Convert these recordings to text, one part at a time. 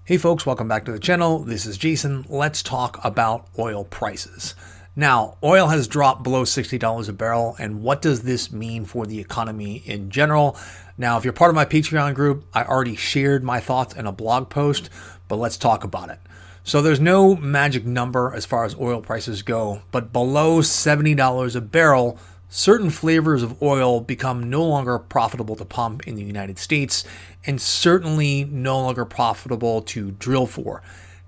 Hey folks, welcome back to the channel. This is Jason. Let's talk about oil prices. Now, oil has dropped below $60 a barrel, and what does this mean for the economy in general? Now, if you're part of my Patreon group, I already shared my thoughts in a blog post, but let's talk about it. So there's no magic number as far as oil prices go, but below $70 a barrel, certain flavors of oil become no longer profitable to pump in the United States and certainly no longer profitable to drill for.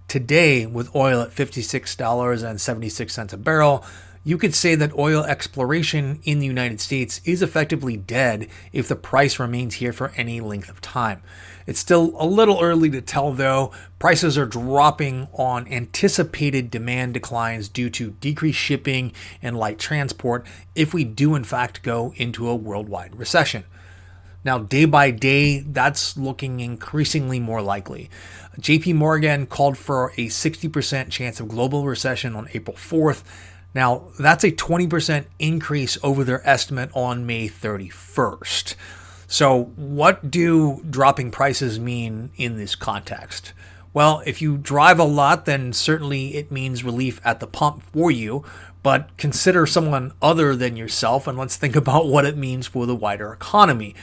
Today, with oil at $56.76 a barrel, you could say that oil exploration in the United States is effectively dead if the price remains here for any length of time. It's still a little early to tell though. Prices are dropping on anticipated demand declines due to decreased shipping and light transport if we do in fact go into a worldwide recession. Now, day by day, that's looking increasingly more likely. JP Morgan called for a 60% chance of global recession on April 4th. Now, that's a 20% increase over their estimate on May 31st. So what do dropping prices mean in this context? Well, if you drive a lot, then certainly it means relief at the pump for you. But consider someone other than yourself, and let's think about what it means for the wider economy.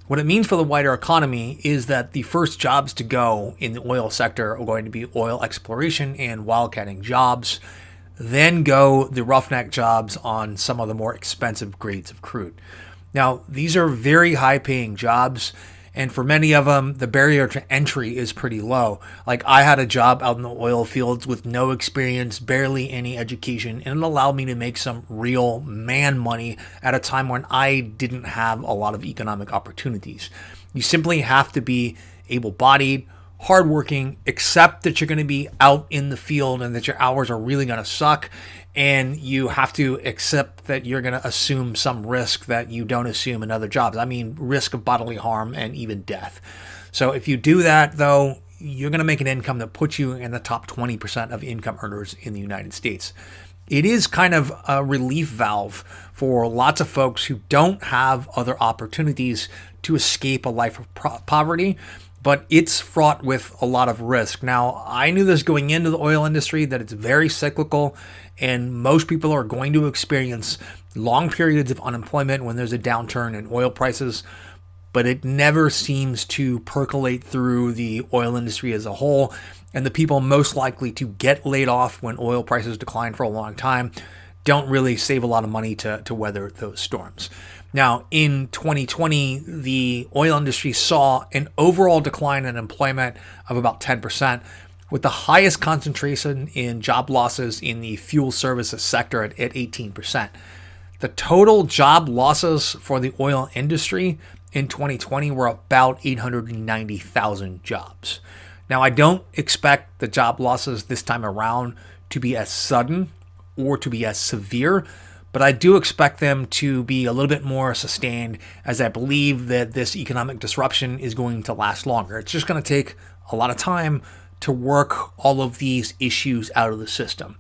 What it means for the wider economy is that the first jobs to go in the oil sector are going to be oil exploration and wildcatting jobs. Then go the roughneck jobs on some of the more expensive grades of crude. Now, these are very high paying jobs, and for many of them, the barrier to entry is pretty low. Like, I had a job out in the oil fields with no experience, barely any education, and it allowed me to make some real man money at a time when I didn't have a lot of economic opportunities. You simply have to be able-bodied, hardworking, accept that you're going to be out in the field and that your hours are really going to suck, and you have to accept that you're going to assume some risk that you don't assume in other jobs. I mean, risk of bodily harm and even death. So if you do that, though, you're going to make an income that puts you in the top 20% of income earners in the United States. It is kind of a relief valve for lots of folks who don't have other opportunities to escape a life of poverty, but it's fraught with a lot of risk. Now, I knew this going into the oil industry, that it's very cyclical, and most people are going to experience long periods of unemployment when there's a downturn in oil prices, but it never seems to percolate through the oil industry as a whole, and the people most likely to get laid off when oil prices decline for a long time don't really save a lot of money to weather those storms. Now, in 2020, the oil industry saw an overall decline in employment of about 10%, with the highest concentration in job losses in the fuel services sector at 18%. The total job losses for the oil industry in 2020 were about 890,000 jobs. Now, I don't expect the job losses this time around to be as sudden or to be as severe, but I do expect them to be a little bit more sustained, as I believe that this economic disruption is going to last longer. It's just going to take a lot of time to work all of these issues out of the system.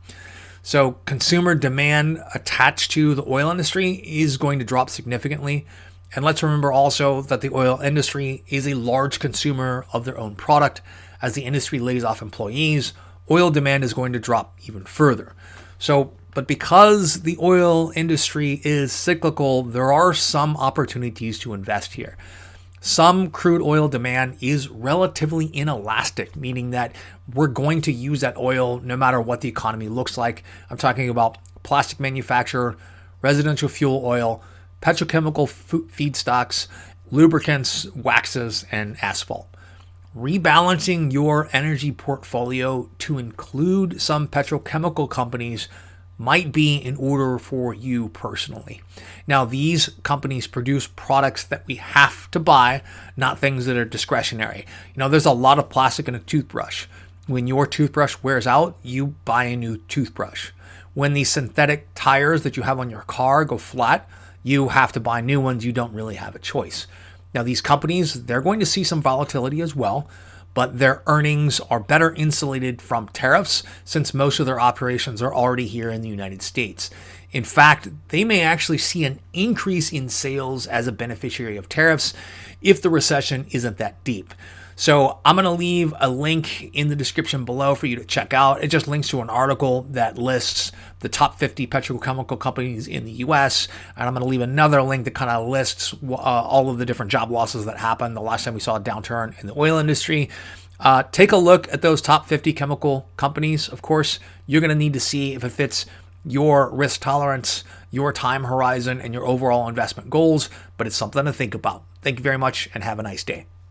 So consumer demand attached to the oil industry is going to drop significantly. And let's remember also that the oil industry is a large consumer of their own product. As the industry lays off employees, oil demand is going to drop even further. But because the oil industry is cyclical, there are some opportunities to invest here. Some crude oil demand is relatively inelastic, meaning that we're going to use that oil no matter what the economy looks like. I'm talking about plastic manufacture, residential fuel oil, petrochemical feedstocks, lubricants, waxes, and asphalt. Rebalancing your energy portfolio to include some petrochemical companies might be in order for you personally. Now, these companies produce products that we have to buy, not things that are discretionary. There's a lot of plastic in a toothbrush. When your toothbrush wears out, you buy a new toothbrush. When the synthetic tires that you have on your car go flat, you have to buy new ones. You don't really have a choice. Now, these companies, they're going to see some volatility as well, but their earnings are better insulated from tariffs since most of their operations are already here in the United States. In fact, they may actually see an increase in sales as a beneficiary of tariffs if the recession isn't that deep. So I'm going to leave a link in the description below for you to check out. It just links to an article that lists the top 50 petrochemical companies in the US. And I'm going to leave another link that kind of lists all of the different job losses that happened the last time we saw a downturn in the oil industry. Take a look at those top 50 chemical companies. Of course, you're going to need to see if it fits your risk tolerance, your time horizon, and your overall investment goals, but it's something to think about. Thank you very much and have a nice day.